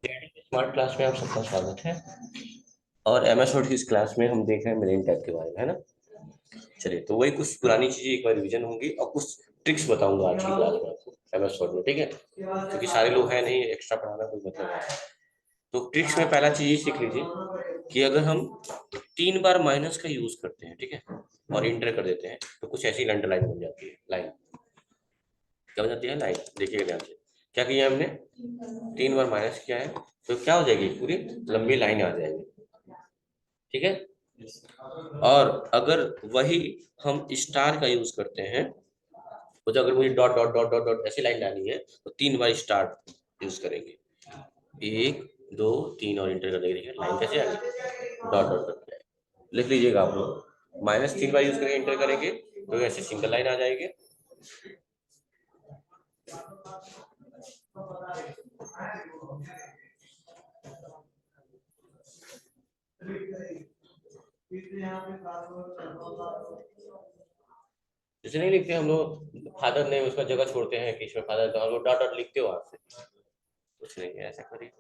Smart class में आप सबका स्वागत है। और एमएस वर्ड की इस क्लास में हम देख रहे हैं मिलियन टाइप के बारे में, है ना। चलिए, तो वही कुछ पुरानी चीजें एक बार रिवीजन होंगी और कुछ ट्रिक्स बताऊंगा आज की क्लास में आपको एमएस वर्ड में, ठीक है। क्योंकि सारे लोग हैं नहीं, एक्स्ट्रा पढ़ाना कोई मतलब नहीं। तो ट्रिक्स में पहला चीज ये सीख लीजिए कि अगर हम 3 बार माइनस का यूज करते हैं, ठीक है, और इंटर कर देते हैं, तो कुछ ऐसी अंडरलाइन बन जाती है। लाइन क्या बन जाती है? लाइन। देखिएगा ध्यान से, क्या किया हमने, 3 बार माइनस किया है, तो क्या हो जाएगी, पूरी लंबी लाइन आ जाएगी, ठीक है। और अगर वही हम स्टार का यूज करते हैं, तो जो अगर मुझे dot dot dot dot dot ऐसी लाइन लानी है, तो 3 बार स्टार यूज करेंगे, 1 2 3 और इंटर कर देंगे। लाइन कैसे आ गई? Dot dot dot. लिख लीजिएगा आप लोग, -3 बार यूज करेंगे, इंटर करेंगे, तो ऐसे सिंगल लाइन आ जाएगी। जैसे नहीं लिखते हम लोग, फादर ने उसका जगह छोड़ते हैं कि इसमें फादर, तो हम लोग डॉट डॉट लिखते हो आपसे, कुछ नहीं है, ऐसा करिए।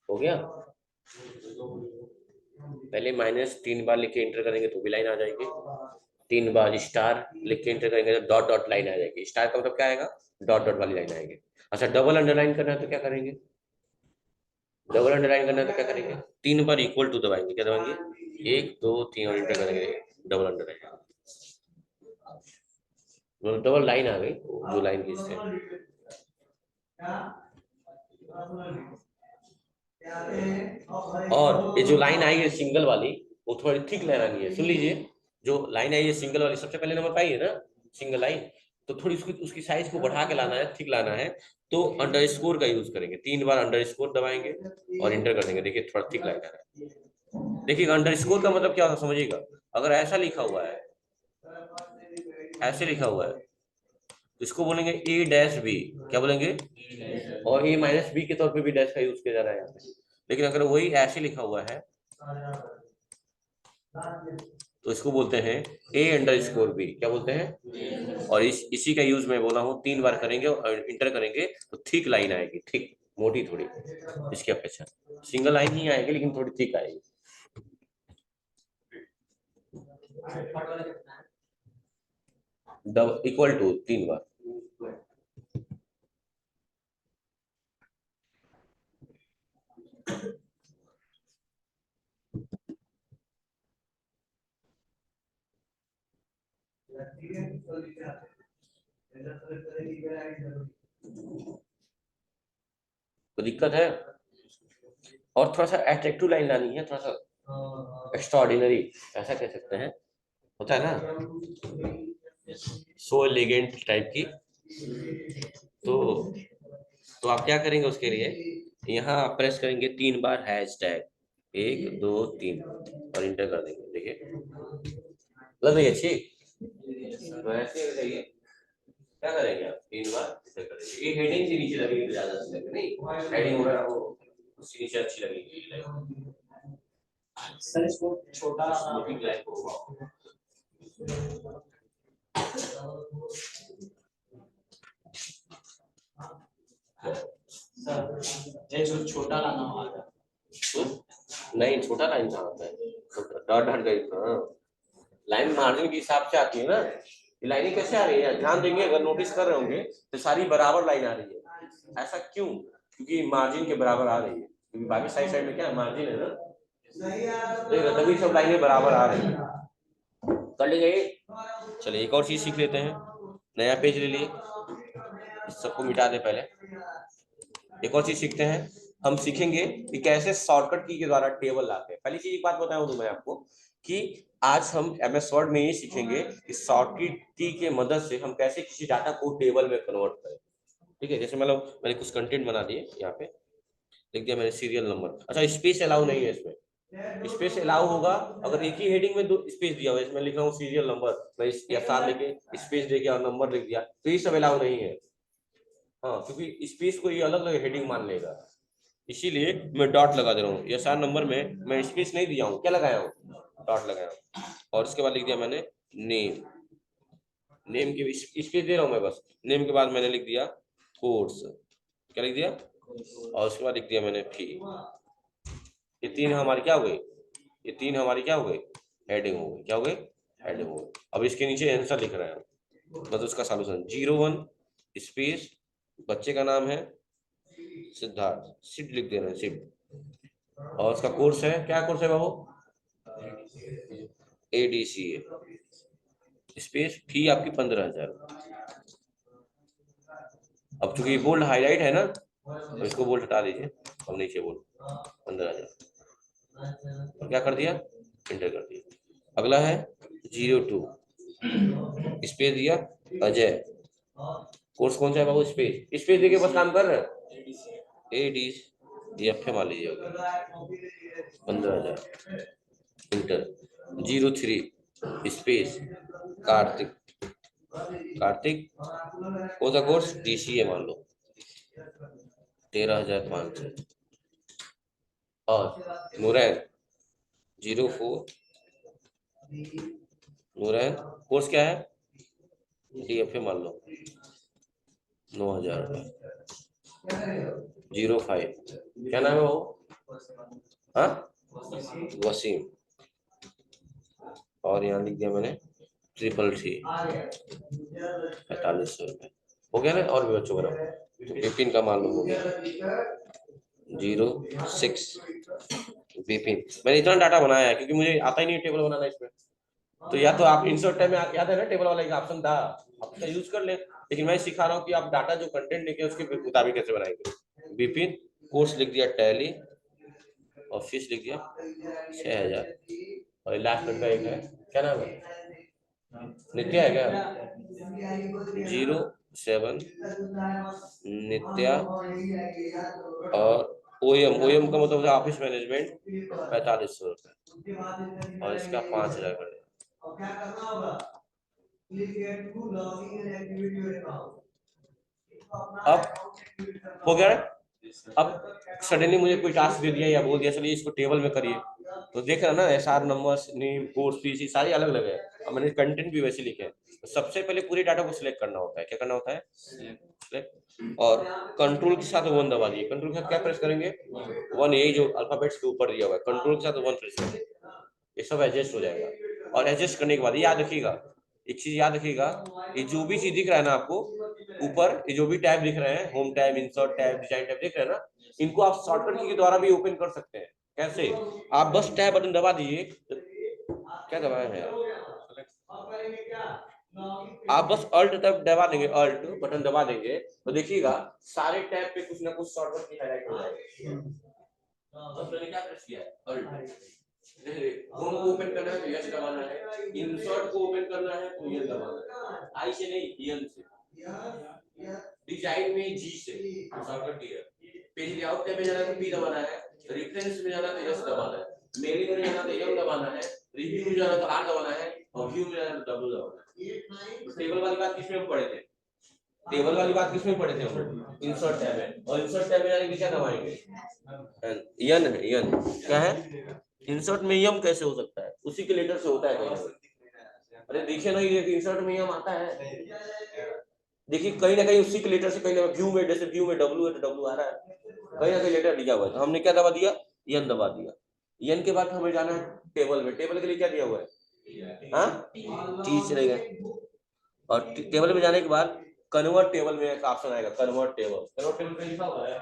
हो गया। पहले -3 बार लिख के इंटर करेंगे तो भी लाइन आ जाएगी। 3 बार स्टार लिख के इंटर करेंगे तो डॉट डॉट लाइन आ जाएगी। स्टार का मतलब क्या आएगा? डॉट डॉट वाली लाइन आएगी। अच्छा, डबल अंडरलाइन करना है तो क्या करेंगे? डबल अंडरलाइन करना है तो क्या करेंगे? 3 बार इक्वल टू दबाएंगे। क्या दबाएंगे? 1 2 3 और इंटर करेंगे, डबल अंडरलाइन, डबल लाइन आ गई, जो लाइन खींचते हैं। और ये जो लाइन आई है सिंगल वाली, वो थोड़ी थिक लाइन आनी है। सुन लीजिए, जो लाइन आई है सिंगल वाली, सबसे पहले नंबर पाई है ना सिंगल लाइन, तो थोड़ी उसकी साइज को बढ़ा के लाना है, थिक लाना है, तो अंडर स्कोर का यूज करेंगे। 3 बार अंडर स्कोर दबाएंगे और इंटर कर देंगे। देखिए थोड़ा थिक लाइन आ रहा है। देखिए अंडर स्कोर का मतलब क्या होता है समझिएगा। अगर ऐसा लिखा हुआ है, ऐसे लिखा हुआ है, तो इसको बोलेंगे ए डैश बी। क्या बोलेंगे? और ए माइनस बी के तौर पे भी डैश का यूज किया जा रहा है यहाँ पे। लेकिन अगर वही ऐसे लिखा हुआ है, तो इसको बोलते हैं ए अंडर स्कोर बी। क्या बोलते हैं? और इसी का यूज मैं बोला हूँ, 3 बार करेंगे और इंटर करेंगे तो थिक लाइन आएगी, थिक, मोटी थोड़ी, इसकी अपेक्षा। सिंगल लाइन ही आएगी लेकिन थोड़ी थिक आएगी। डब इक्वल टू 3 बार। तो दिक्कत है। और थोड़ा सा एट्रैक्टिव लाइन लानी है, थोड़ा सा एक्स्ट्रा ऑर्डिनरी, ऐसा कह सकते हैं, होता है ना, सो एलिगेंट टाइप की। तो आप क्या करेंगे उसके लिए, यहाँ प्रेस करेंगे 3 बार हैशटैग 1 2 3 और इंटर कर देंगे। देखिए लग रही है अच्छी, तो ऐसे रहिए। क्या करेंगे आप, 3 बार इंटर करेंगे। ये हेडिंग से नीचे लगेगी तो ज्यादा अच्छी लगेगी, नहीं हेडिंग वगैरह वो उससे नीचे अच्छी लगेगी। सर इसको छोटा स्मोकिंग लाइट होगा। सर छोटा लाना होगा। नहीं, छोटा लाइन कहाँ होता है, डॉट डॉट गई, हाँ लाइन मार्जिन के हिसाब से आती है ना। ये लाइनें कैसे आ रही है, ध्यान देंगे, अगर नोटिस कर रहे होंगे तो सारी बराबर लाइन आ रही है। ऐसा क्यों? क्योंकि मार्जिन के बराबर आ रही है, क्योंकि बाकी साइड साइड में क्या मार्जिन है ना, देखिए तभी सब लाइनें बराबर आ रही है। कर ले गए। चलिए एक और चीज सीख लेते हैं। नया पेज ले लिए, इस सबको मिटा दे पहले। एक और चीज सीखते हैं, हम सीखेंगे कि कैसे शॉर्टकट की के द्वारा टेबल लाते हैं। पहली चीज एक बात बताऊं तो मैं आपको कि आज हम एमएस वर्ड में ये सीखेंगे कि शॉर्टकट की के मदद से हम कैसे किसी डाटा को टेबल में कन्वर्ट करें। ठीक है, जैसे मतलब मैंने कुछ कंटेंट बना दिए, यहाँ पे लिख दिया मैंने सीरियल नंबर। अच्छा, स्पेस अलाउ नहीं है इसमें, स्पेस अलाउ होगा अगर एक ही हेडिंग में 2 स्पेस दिया हुआ है। इसमें लिख रहा हूँ सीरियल नंबर, मैं या साल लेके स्पेस दे दिया और नंबर लिख दिया, तो ये सब अलाउ नहीं है। हाँ, क्योंकि स्पेस को ये अलग अलग हेडिंग मान लेगा, इसीलिए मैं डॉट लगा दे रहा हूँ। एसआर नंबर में मैं स्पेस नहीं दिया हूँ, क्या लगाया हूँ, डॉट लगाया हूँ। और इसके बाद लिख दिया मैंने नेम, नेम के स्पेस दे रहा हूँ मैं बस, नेम के बाद मैंने लिख दिया कोर्स, क्या लिख दिया, और उसके बाद लिख दिया मैंने फी। ये तीन हमारी क्या हो गई, ये तीन हमारी क्या हो गई, हेडिंग हो गई, क्या हो गई, हेडिंग हो गई। अब इसके नीचे आंसर लिख रहे हैं, बस उसका सॉल्यूशन 01 स्पेस, बच्चे का नाम है सिद्धार्थ, सिड लिख दे रहे हैं, सिड। और उसका कोर्स है, क्या कोर्स है बाबू, ADCA, स्पेस फी आपकी 15,000। अब चूंकि बोल्ड हाईलाइट है ना, तो इसको बोल्ड हटा दीजिए और नीचे बोल्ड 15,000, और क्या कर दिया, इंटर कर दिया। अगला है 02 स्पेस दिया अजय, कोर्स कौन सा है बाबू, स्पेस, स्पेस देखिए बस काम कर रहे हैं, ADCA मान लीजिए 15,000, इंटर। 03 स्पेस कार्तिक, कार्तिक कौन सा कोर्स, DCA मान लो 13,500। और नूरैन 04 नूरैन कोर्स क्या है, DFA मान लो 9,000 रुपये। 05 क्या नाम है वो, हाँ वसीम, और यहाँ लिख दिया मैंने 333 4500 रुपये, हो गया ना। और भी बच्चों का तो विपिन का मान लो हो गया 06 विपिन। मैंने इतना डाटा बनाया है क्योंकि मुझे आता ही नहीं टेबल बनाना इसमें, तो या तो आप इंसर्ट टाइम में याद है ना टेबल वाला एक ऑप्शन था, आप उसका यूज कर ले, लेकिन मैं सिखा रहा हूँ कि आप डाटा जो कंटेंट लेके उसके मुताबिक कैसे बनाएंगे। विपिन कोर्स लिख दिया टैली, और फीस लिख दिया 6,000, और लास्ट का एक है, क्या नाम है, नित्या है क्या, 07 नित्या, और ओएम का मतलब ऑफिस मैनेजमेंट 4,500 रुपये, और इसका 5,000 कर दिया। अब हो गया, अब सडनली मुझे कोई टास्क दे दिया या बोल दिया चलिए इसको टेबल में करिए, तो देख रहा ना SR numbers, name, course, fees सारी अलग अलग है, और मैंने कंटेंट भी वैसे लिखे हैं। तो सबसे पहले पूरे डाटा को सिलेक्ट करना होता है, क्या करना होता है, सिलेक्ट, और कंट्रोल के साथ 1 दबा दिए, कंट्रोल के साथ क्या प्रेस करेंगे, 1, यही जो अल्फाबेट्स के ऊपर दिया हुआ है, कंट्रोल के साथ 1 प्रेस करेंगे, ये सब एडजस्ट हो जाएगा। और एडजस्ट करने के बाद याद रखिएगा, एक चीज याद रखिएगा, ये जो भी चीज दिख रहा है ना आपको ऊपर, ये जो भी टैब दिख रहे हैं, home tab, insert tab, design tab दिख रहे हैं ना, इनको आप शॉर्टकट की के द्वारा भी ओपन कर सकते हैं। कैसे, आप बस टैब बटन दबा दीजिए, क्या दबाया है, आप बस अल्ट टैब दबा देंगे, अल्ट बटन दबा देंगे, तो देखिएगा सारे टैब पे कुछ ना कुछ शॉर्टकट की हाईलाइट हो जाएगी। बस मैंने क्या प्रेस किया है, अल्ट। होम को ओपन करना है तो यस दबाना है, इंसर्ट को ओपन करना है तो ये दबाना है, आई से नहीं एन से, डिजाइन में जी से, शॉर्टकट की है। पेज लेआउट टैब में जाना है तो पी दबाना है, रेफरेंस में जाना तो यस दबाना है, मेलिंग में जाना तो एम दबाना है, रिव्यू में जाना तो आर दबाना है, और व्यू में जाना तो डब्ल्यू दबाना है। टेबल वाली बात किसमें हम पढ़े थे, टेबल वाली बात किसमें पढ़े थे हम लोग, इंसर्ट टैब में, और इंसर्ट टैब में जाने के क्या दबाएंगे, यन है, यन क्या है, इंसर्ट में यम कैसे हो सकता है, उसी के लेटर से होता है कहीं। अरे देखिए ना, ये इंसर्ट में यम आता है, देखिए कहीं ना कहीं उसी के लेटर से, कहीं ना व्यू में, जैसे व्यू में डब्ल्यू है तो डब्ल्यू आ रहा है, कहीं ना कहीं लेटर दिया हुआ है, तो हमने क्या दबा दिया, यन दबा दिया। यन के बाद हमें जाना है टेबल में, टेबल के लिए क्या दिया हुआ है, हाँ टी चलेगा, और टेबल में जाने के बाद कन्वर्ट टेबल में एक ऑप्शन आएगा, कन्वर्ट टेबल, कन्वर्ट टेबल पे लिखा हुआ है,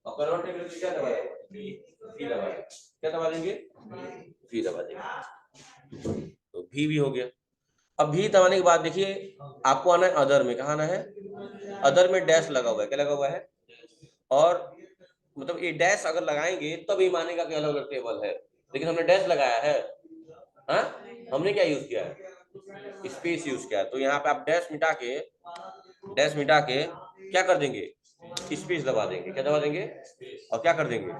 और कन्वर्ट टेबल पे क्या दबाया, वी दबाया, क्या दबा देंगे, वी दबा देंगे, तो भी हो गया। अब भी दबाने के बाद देखिए आपको आना है अदर में, कहाँ आना है, अदर में डैश लगा हुआ है, क्या लगा हुआ है, और मतलब ये डैश अगर लगाएंगे तब ये मानेगा कि अलग अलग टेबल है, लेकिन हमने डैश लगाया है, हाँ हमने क्या यूज किया है, स्पेस यूज किया है, तो यहाँ पे आप डैश मिटा के क्या कर देंगे, स्पेस दबा देंगे, क्या दबा देंगे, और क्या कर देंगे,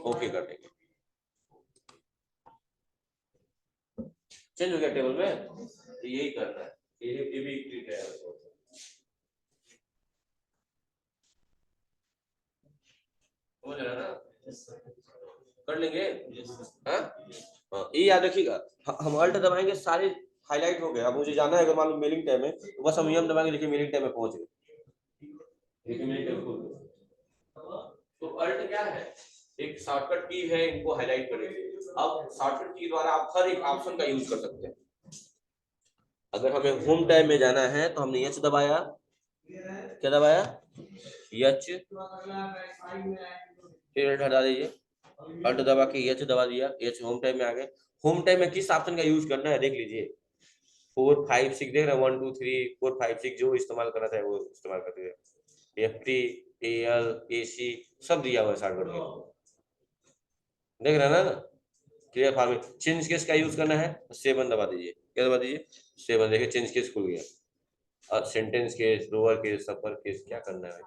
ओके कर देंगे। चेंज हो गया टेबल में, तो यही करना है, ये भी ट्रिक है। समझ रहे हैं ना, कर लेंगे। हाँ हाँ, ये याद रखिएगा, हम अल्ट दबाएंगे सारे हाईलाइट हो गए। अब मुझे जाना है अगर मान लो मेलिंग टाइम है तो बस हम यम दबाएंगे, देखिए मेलिंग टाइम में पहुंच गए, देखिए मेलिंग टाइम पहुंच गए। तो अल्ट क्या है, एक शॉर्टकट की है, इनको हाईलाइट करेंगे। अब शॉर्टकट की द्वारा आप हर एक ऑप्शन का यूज कर सकते हैं। अगर हमें होम टाइम में जाना है तो हमने एच दबाया, क्या दबाया, एच, फिर हटा दीजिए, अल्ट दबा के एच दबा दिया, एच होम टाइम में आ गए। होम टाइम में किस ऑप्शन का यूज करना है देख लीजिए, 4 5 6 देख रहे हैं, 1 2 3 4 5 6 जो इस्तेमाल करना था वो इस्तेमाल कर दिया। एफटी, एल, एसी सब दिया हुआ है शॉर्टकट में, देख रहे हैं ना। क्लियर फार्मिंग, चेंज केस का यूज करना है तो 7 दबा दीजिए, क्या दबा दीजिए, 7। देखिए चेंज केस खुल गया। अब sentence case, lower case, upper case, क्या करना है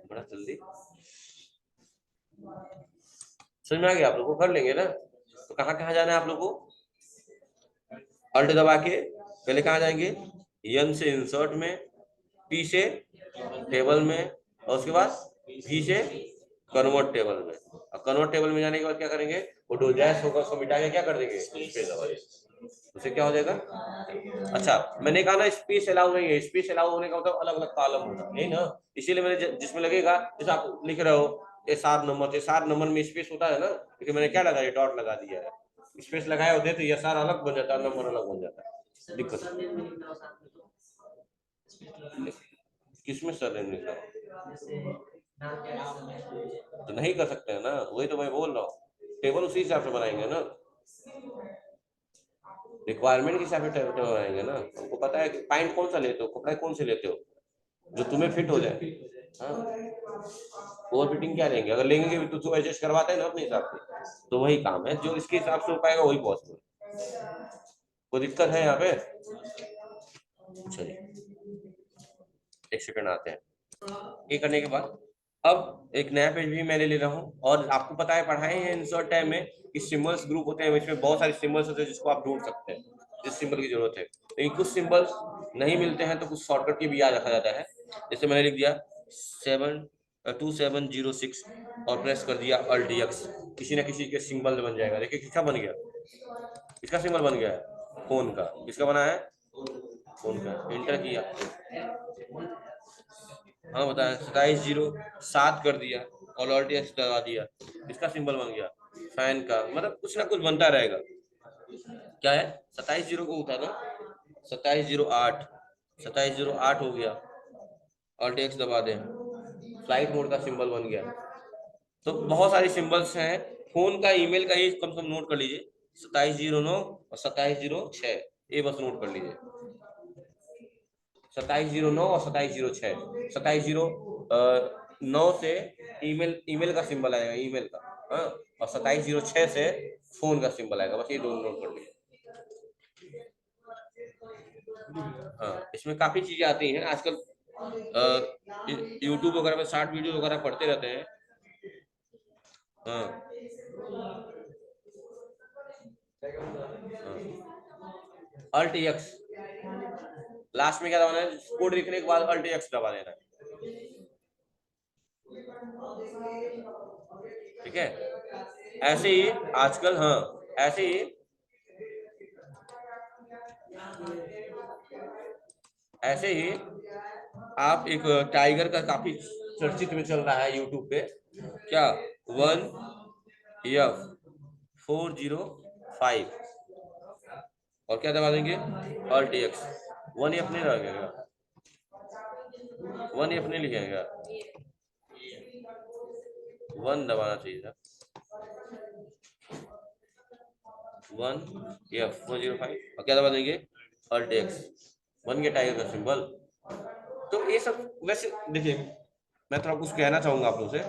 बड़ा जल्दी, समझ में आ गया आप लोग को, कर लेंगे ना। तो कहाँ कहाँ जाना है आप लोग को, अल्ट दबा के पहले कहाँ जाएंगे, एन से इंसर्ट में, पी से टेबल में, और उसके बाद भी से कन्वर्ट टेबल में। और कन्वर्ट टेबल में जाने के बाद क्या करेंगे, वो डो डैश होगा उसको मिटा के क्या कर देंगे, स्पेस दबा देंगे, उससे क्या हो जाएगा। अच्छा मैंने कहा ना स्पेस अलाउ नहीं है, स्पेस अलाउ होने का मतलब अलग अलग कॉलम होगा, यही ना, इसीलिए मैंने जिसमें लगेगा, जैसे आप लिख रहे हो एसआर नंबर, एसआर नंबर में स्पेस होता है ना, क्योंकि मैंने क्या लगाया, डॉट लगा दिया है, स्पेस लगाए होते तो एसआर अलग बन जाता, नंबर अलग बन जाता, दिक्कत। किसमें सर नेम लिखा तो नहीं कर सकते हैं ना, वही तो मैं बोल रहा हूँ, टेबल उसी हिसाब से बनाएंगे ना, रिक्वायरमेंट के हिसाब से टेबल बनाएंगे ना। हमको पता है कि पैंट कौन सा लेते हो, कपड़े कौन से लेते हो जो तुम्हें फिट हो जाए। हाँ ओवर फिटिंग क्या लेंगे, अगर लेंगे भी तो एडजस्ट करवाते हैं ना अपने हिसाब से, तो वही काम है जो इसके हिसाब से हो पाएगा वही पॉसिबल। कोई दिक्कत है यहाँ पे, चलिए एक सेकंड आते हैं। ये करने के बाद अब एक नया पेज भी मैंने ले रहा हूँ, और आपको पता है पढ़ाए हैं इंसर्ट टैब में कि सिंबल्स ग्रुप होते हैं, इसमें बहुत सारे सिंबल्स होते हैं जिसको आप ढूंढ सकते हैं, जिस सिंबल की जरूरत है। लेकिन कुछ सिंबल्स नहीं मिलते हैं तो कुछ शॉर्टकट की भी याद रखा जाता है। जैसे मैंने लिख दिया 2706 और प्रेस कर दिया अल्ट एक्स, किसी ना किसी के सिंबल बन जाएगा। देखिए किसका बन गया, किसका सिंबल बन गया है, फोन का, किसका बना है, फोन का, एंटर किया, हाँ बताएं, 2707 कर दिया और ऑल्ट एक्स दबा दिया, इसका सिंबल बन गया, फैन का, मतलब कुछ ना कुछ बनता रहेगा। क्या है, 27 को उठा ना, 2708, 2708 हो गया, ऑल्ट एक्स दबा दें, फ्लाइट मोड का सिंबल बन गया। तो बहुत सारे सिंबल्स हैं, फोन का, ईमेल का, ही कम से कम नोट कर लीजिए, 2709 और 2706, ये बस नोट कर लीजिए, 2709 और 2706, 2709 से ईमेल, ईमेल का सिंबल आएगा, ईमेल का, हाँ, और 2706 से फोन का सिंबल आएगा, बस ये दोनों नोट कर लीजिए। हाँ इसमें काफी चीजें आती हैं आजकल, यूट्यूब वगैरह में शॉर्ट वीडियो वगैरह पढ़ते रहते हैं। हाँ अल्ट एक्स, लास्ट में क्या दबाना है, कोड लिखने के बाद अल्ट एक्स दबा देना है, ठीक है। ऐसे ही आजकल, हाँ ऐसे ही, ऐसे ही आप एक टाइगर का काफी चर्चित में चल रहा है यूट्यूब पे, क्या, 1F405, और क्या दबा देंगे, ऑल्ट एक्स, 1F नहीं रहेगा, 1F नहीं लिखेगा, 1 दबाना चाहिए था, 1F405 और क्या दबा देंगे, ऑल्ट एक्स, बन गया टाइगर का सिंबल। तो ये सब वैसे देखिए, मैं थोड़ा कुछ कहना चाहूंगा आप लोग से,